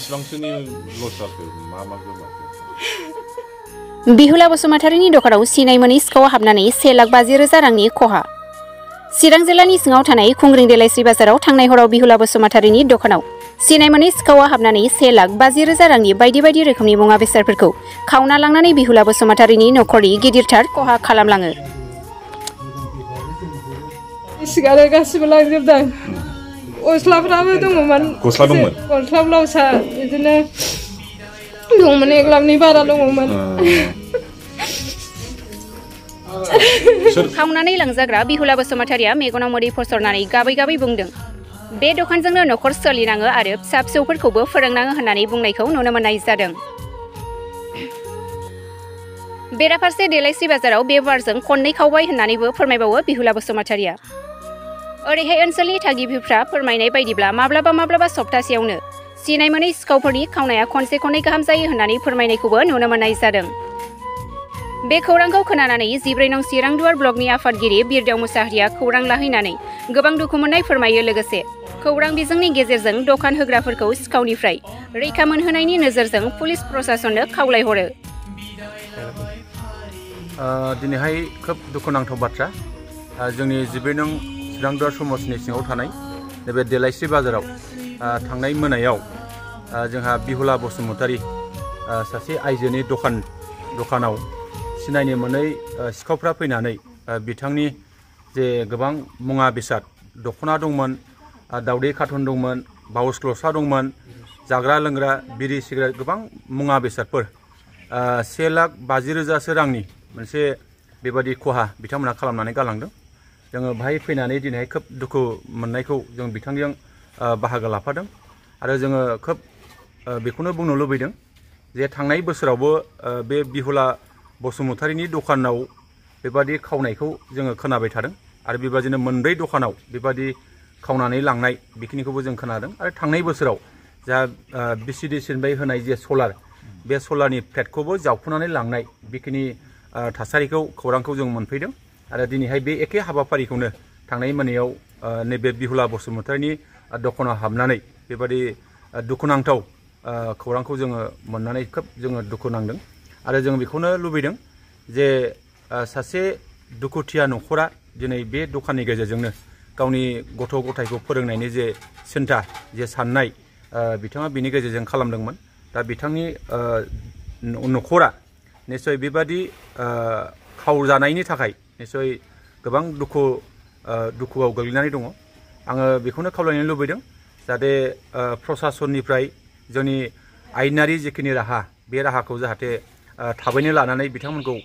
बेसेबांसोनि लस जाखो मा गोमाखो? बिहुला बसुमतारीनि दखानाव सिनाय मोनै सिखावा हाबनानै 1,50,000 रांनि खहा। चिरां जिल्लानि सिङाव थानाय खुंग्रिं देलायस्रि बाजाराव थांनाय हराव बिहुला बसुमतारीनि दखानाव सिनाय मोनै सिखावा हाबनानै 1,50,000 रांनि बायदि बायदि रोखोमनि मुवा बेसादफोरखौ खावना लांनानै बिहुला बसुमतारीनि नखरनि गिदिरथार खहा खालामलाङो। सिगारे गासिबो लांजोबदों। गस्लाफ्राबो दङमोन। गस्ला दंमोन? गस्ला ब्लाउसआ बिदिनो दंमोन 1 लाखनि बारा दङमोन। खावनानै लांजाग्रा बिहुला बसुमतारीया मेगनाव मोदै फसरनानै गाबै गाबै बुंदों, बे दखानजोंनो नखर सोलिनाङो आरो फिसा फिसौफोरखौबो फोरोंनाङो होननानै बुंनायखौ नुनो मोननाय जादों। बेराफारसे देलायस्रि बाजाराव बे बारजों खननै खावबाय होननानैबो फोरमायबावो बिहुला बसुमतारीया। ओरैहाय ओनसोलनि थागिबिफ्रा फोरमायनाय बायदिब्ला माब्लाबा सप्तासेयावनो सिनाय मोनै सिखावफोरनि खावनाया खनसे खननै गाहाम जायो होननानै फोरमायनायखौबो नुनो मोननाय जादों। बे खौरांखौ खोनानानै 14 नं चिरां दुवार ब्लकनि आफादगिरि बिरदेव मुसाहारिया खौरां लाहैनानै गोबां दुखु मोननाय फोरमायो। लोगोसे खौरां बिजोंनि गेजेरजों दखान होग्राफोरखौ सिखावनिफ्राय रैखा मोनहोनायनि नोजोरजों पुलिस प्रशासननो खावलायहरो। दिनैहाय खोब दुखुनांथाव बाथ्रा, जोंनि 14 नं चिरां दुवार समाजनि सिङाव थानाय नैबे देलायस्रि बाजाराव थांनाय मोनायाव जोंहा बिहुला बसुमतारी सासे आइजोनि दखानाव सिनायनो मोनै सिखावफ्रा फैनानै बिथांनि जे गोबां मुवा बेसाद, दख'ना दंमोन, दावदै कार्टन दंमोन, बाउस गस्ला दंमोन, जाग्रा लोंग्रा बिरि सिगारेट गोबां मुवा बेसादफोर 1,50,000 रांनि मोनसे बेबादि खहा बिथांमोनहा खालामनानै गालांदों। जोङो बाहाय फैनानै दिनैहाय खोब दुखु मोननायखौ जों बिथांजों बाहागो लाफादों आरो जोङो खोब बेखौनो बुंनो लुबैदों जे थांनाय बोसोरावबो बे बिहुला बसुमतारीनि दखानाव बेबादि खावनायखौ जोङो खोनाबाय थादों आरो बेबादिनो 2 दखानाव बेबादि खावनानै लांनाय बेखिनिखौबो जों खोनादों। आरो थांनाय बोसोराव जा बिसिडिसिनिफ्राय होनाय जे सलार, बे सलारनि फ्लेटखौबो जावखुनानै लांनाय बेखिनि थासारिखौ खौरांखौ जों मोनफैदों। आरो दिनैहाय बे एखे हाबाफारिखौनो थांनाय मोनायाव नैबे बिहुला बसुमतारीनि दखानाव हाबनानै बेबादि दुखुनांथाव खौरांखौ जोङो मोननानै खोब जोङो दुखु नांदों। आरो जों बेखौनो लुबैदों जे सासे दुखुथिया न'खरा दिनै बे दखाननि गेजेरजोंनो गावनि गथ' गथायखौ फोरोंनायनि जे सिन्था, जे साननाय बिथाङा बिनि गेजेरजों खालामदोंमोन। दा बिथांनि न'खरा निस्सय बेबादि खावजानायनि थाखाय निस्सय गोबां दुखुआव गोग्लैनानै दङ। आङो बेखौनो खावलायनो लुबैदों जाहाथे प्रशासननिफ्राय जोंनि आयेनारि जिखिनि राहा, बे राहाखौ जाहाथे थाबैनो लानानै बिथांमोनखौ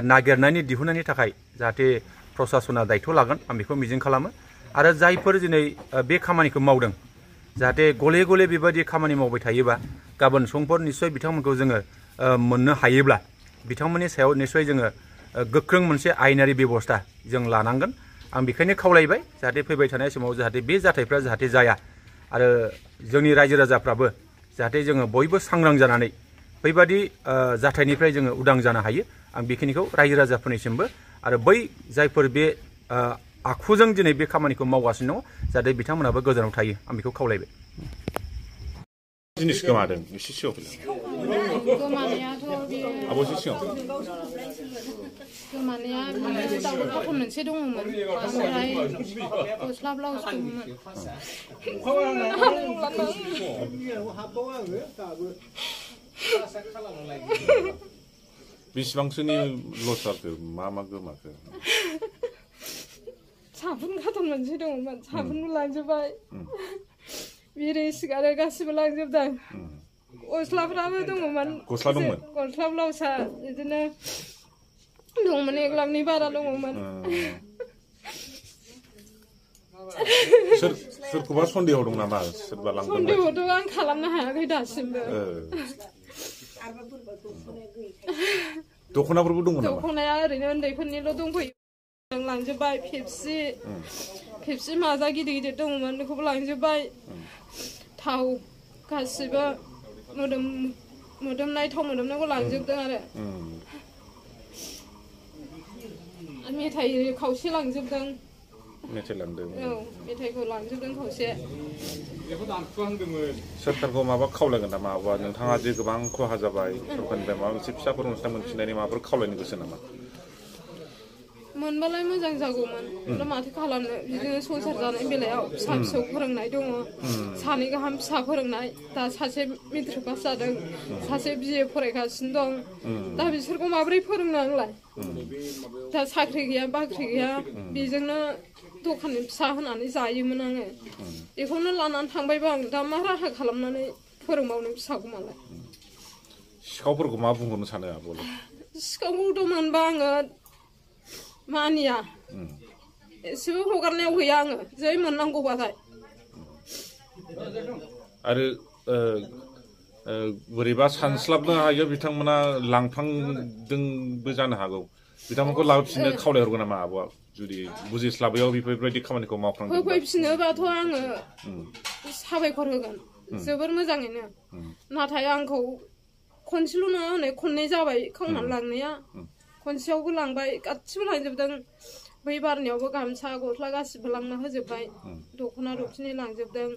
नागिरनायनि दिहुननायनि थाखाय जाहाथे प्रशासना दायथ' लागोन, आं बेखौ मिजिं खालामो। आरो जायफोर दिनै बे खामानिखौ मावदों, जाहाथे गले गले बेबायदि खामानि मावबाय थायोबा गाबोन समफोर निस्सय बिथांमोनखौ जोङो मोननो हायोब्ला बिथांमोननि सायाव निस्सय जोङो गोख्रों मोनसे आयेनारि बेबस्था जों लानांगोन। आं बेखायनो खावलायबाय जाहाथे फैबाय थानाय समाव जाहाथे बे जाथायफ्रा जाहाथे जाया आरो जोंनि रायजो राजाफ्राबो जाहाथे जोङो बयबो सांग्रां जानानै बैबादि जाथायनिफ्राय जोङो उदां जानो हायो। आं बेखिनिखौ रायजो राजाफोरनिसिमबो आरो बै जायफोर बे आखुजों दिनै बे खामानिखौ मावगासिनो दङ जाहाथे बिथांमोनाबो गोजानाव थायो, आं बेखौ खावलायबाय। जिनिस गोमादों एसे सिगाङाव गोमानाया दावदै कार्टन मोनसे दङमोन, ओमफ्राय गस्ला ब्लाउस दङमोन। बेसेबांसोनि लस जाखो मा गोमाखो? साबुन कार्टन मोनसे दङमोन, साबुनबो लांजोबबाय। बिरि सिगारेट गासिबो लांजोबदों। गस्लाफ्राबो दङमोन। गस्ला दंमोन? गस्ला ब्लाउसआ बिदिनो दंमोन 1 लाखनि बारा दङमोन। सोरखौबा सन्देह दं नामा? सोरबा लांदों? सन्देहथ' आं खालामनो हायाखै दासिमबो। दख'नाफोरबो दंमोन नामा? दख'नाया ओरैनो उन्दैफोरनिल' दंफैयो, लांजोबबाय। पेपसि माजा गिदिर गिदिर दङमोन, बेखौबो लांजोबबाय। थाव गासिबो मोदोमनाय थाव मोदोमनायखौ लांजोबदों आरो मेथाइ खावसे लांजोबदों। मेथाइ लांदों औ मेथाइखौ लांजोबदों खावसे सोरखारखौ माबा खावलायगोन नामा बा नोंथाङा जे गोबां खहा जाबाय सरखारनिफ्राय माबा मोनसे फिसाफोर अनसुंथाइ मोनफिननायनि माबाफोर खावलायनो गोसो नामा मोनबालाय मोजां जागौमोन दा माथो खालामनो बिदिनो संसार जानाय बेलायाव फिसा फिसौ फोरोंनाय दङ सानै गाहाम फिसा फोरोंनाय दा सासे मेट्रिक पास जादों सासे बिए फरायगासिनो दं दा बिसोरखौ माबोरै फोरोंनो आंलाय दा साख्रि गैया बाख्रि गैया बेजोंनो दखाननि फिसा होनानै जायोमोन आङो बेखौनो लानानै थांबायबा आं दा मा राहा खालामनानै फोरोंबावनो फिसाखौ मालाय सिखावफोरखौ मा बुंहरनो सानो आब'लाय सिखावखौथ' मोनबा आङो मानिया एसेबो हगारनायाव गैया आङो जै मोननांगौबाथाय आरो बोरैबा सानस्लाबनो हायो बिथांमोना लांफ्लांदोंबो जानो हागौ बिथांमोनखौ लाबोफिननो खावलायहरगोन नामा आब'आ जुदि बुजिस्लाबैयाव बेफोरबायदि खामानिखौ मावफ्लांदों होफैफिनोबाथ' आङो साबायखर होगोन जोबोर मोजाङैनो नाथाय आंखौ खनसेल' नङा हनै खननै जाबाय खावनानै लांनाया खनसेयावबो लांबाय गासिबो लांजोबदों बै बारनायावबो गामसा गस्ला गासिबो लांना होजोबबाय दख'ना दखिनि लांजोबदों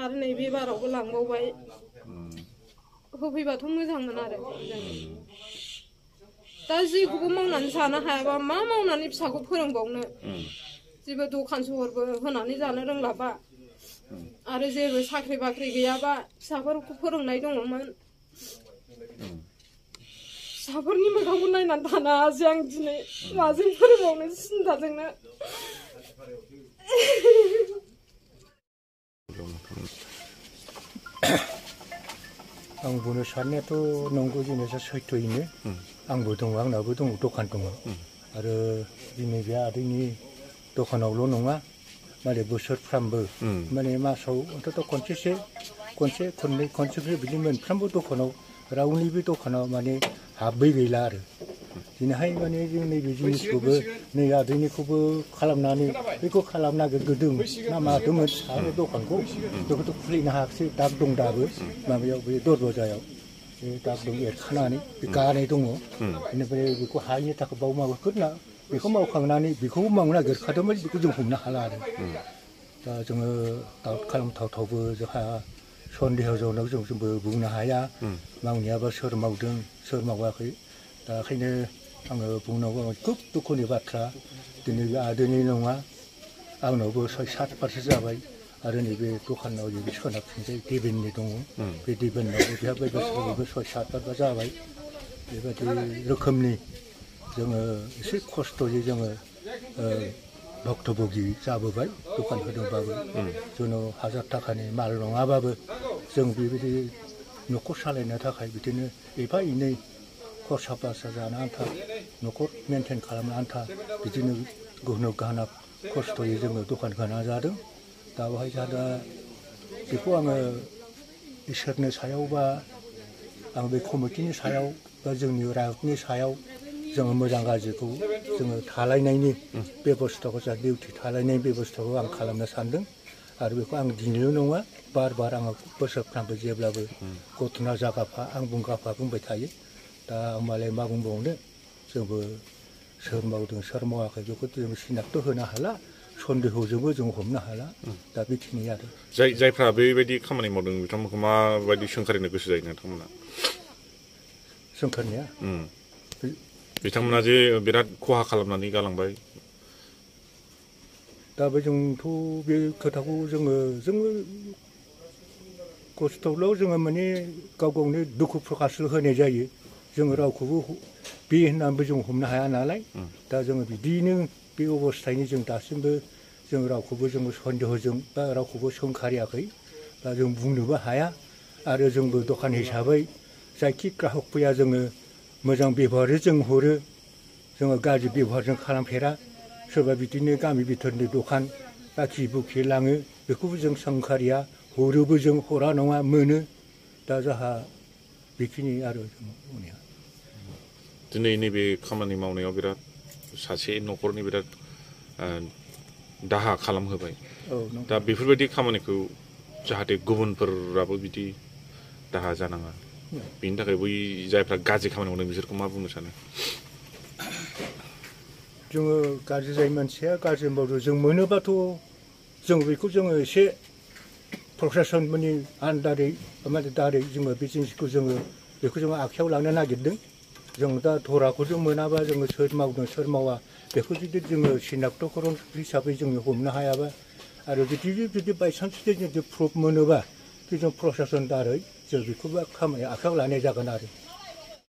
आरो नैबे बारावबो लांबावबाय होफैबाथ' मोजांमोन आरो दा जेखौबो मावनानै जानो हायाबा मा मावनानै फिसाखौ फोरोंबावनो जेबो दखान सहरबो होनानै जानो रोंलाबा आरो जेबो साख्रि बाख्रि गैयाबा फिसाफोरखौ फोरोंनाय दङमोन फिसाफोरनि मोखांखौ नायनानै थानो हायासै आं दिनै माजों फोरोंबावनो सिन्थाजोंनो आं बुंनो साननायाथ' नंगौ जिनिसा सैथोयैनो आंबो दङ आंनाबो दङ दखान दङ आरो दिनै बे आदैनि दखानावल' नङा माने बोसोरफ्रामबो माने मासाव अन्तत' खनसे खननै खनसेफोर बिदि मोनफ्रोमबो दखानाव रावनिबो दखानाव माने हाबै गैला आरो दिनैहाय माने जों नैबे जिनिसखौबो नै आदैनिखौबो खालामनानै बेखौ खालामनो नागिरदों ना मादोंमोन सानो दखानखौ बेखौथ' खुलिनो हायाखिसै दाग दं दाबो माबायाव बे दरवाजायाव बे दाग दं एरखानानै बे गानाय दङ बेनिफ्राय बेखौ हायिनि थाखाय बाव माबाफोर ना बेखौ मावखांनानै बेखौबो मावनो नागिरखादोंमोन बेखौ जों हमनो हाला आरो दा जोङो दाउट खालामथावथावबो जोंहा सन्देह जानायाव जोंबो बुंनो हाया मावनायाबा सोर मावदों सोर मावाखै दा ओंखायनो आङो बुंनांगौ खुब दुखुनि बाथ्रा दिनै बे आदैनि नङा आंनावबो 6-7 जाबाय आरो नैबे दखानाव नैबे सोनाबथिंजाय देबेननि दङ बे देबेनावबो बेहाबो बोसोरबो 6-7 जाबाय बेबायदि रोखोमनि जोङो एसे खस्थ'यै जोङो भक्तभोगि जाबोबाय दखान होदोंबाबो जोंनो 1000 थाखानि माल नङाबाबो जों बेबायदि न'खर सालायनो थाखाय बिदिनो एफा एनै खरसा बासा जानो आन्था न'खर मेनटेन खालामनो आन्था बिदिनो गुहनो गाना खस्थ'यै जोङो दखान होना जादों दा बेवहाय दा बेखौ आङो इसोरनि सायाव बा आं बे कमिटिनि सायाव बा जोंनि रायजोनि सायाव जोङो मोजां गाज्रिखौ जोङो थालायनायनि बेबस्थाखौ जा डिउटि थालायनायनि बेबस्थाखौ आं खालामनो सानदों आरो बेखौ आं दिनैल' नङा बार आङो बोसोरफ्रामबो जेब्लाबो घटना जागाफा आं बुंगाफा बुंबाय थायो दा आं मालाय मा बुंबावनो जोंबो सोर मावदों सोर मावाखै बेखौ जों सिनाक्थ होनो हाला सन्देहजोंबो जों हमनो हाला दा बेखिनि आरो जायफ्रा बेबायदि खामानि मावदों बिथांमोनखौ माबायदि सोंखारिनो गोसो जायो नोंथांमोना सोंखारनाया बिथांमोना जे बिराद खहा खालामनानै गालांबाय दा बे जोंथ' बे खोथाखौ जोङो खस्थ'ल' जोङो माने गाव गावनो दुखु प्रकासल होनाय जायो जोङो रावखौबो बे होननानैबो जों हमनो हाया नालाय दा जोङो बिदिनो बे अबस्थायैनो जों दासिमबो जों रावखौबो जोङो सन्देहजों बा रावखौबो सोंखारियाखै दा जों बुंनोबो हाया आरो जोंबो दखान हिसाबै जायखि ग्राहक फैया जोङो मोजां बेबहारजों जों हरो जोङो गाज्रि बेबहारजों खालामफेरा सोरबा बिदिनो गामि बिथोरनि दखान बाखि बुखि लाङो बेखौबो जों सोंखारिया हरोबो जों हरा नङा मोनो दा जोंहा बेखिनि आरो बुंनाया दिनै नैबे खामानि मावनायाव बिराद सासे न'खरनि बिराद दाहा खालामहोबाय दा बेफोरबायदि खामानिखौ जाहाथे गुबुनफोराबो बिदि दाहा जानाङा बेनि थाखाय बै जायफ्रा गाज्रि खामानि मावदों बिसोरखौ मा बुंनो सानो जोङो गाज्रि जायो मानसिया गाज्रि मावो जों मोनोबाथ' जों बेखौ जोङो एसे प्रशासनफोरनि आन्दारै माने दारै जोङो बे जिनिसखौ जोङो बेखौ जोङो आखायाव लानो नागिरदों जों दा धराखौ जों मोनाबा जोङो सोर मावदों सोर मावा बेखौ जुदि जोङो सिनाक्तकरन हिसाबै जोङो हमनो हायाबा आरो जुदि बायसान्स जुदि प्रुफ मोनोबा जों प्रशासन दारै जों बेखौबो खामानि आखायाव लानाय जागोन आरो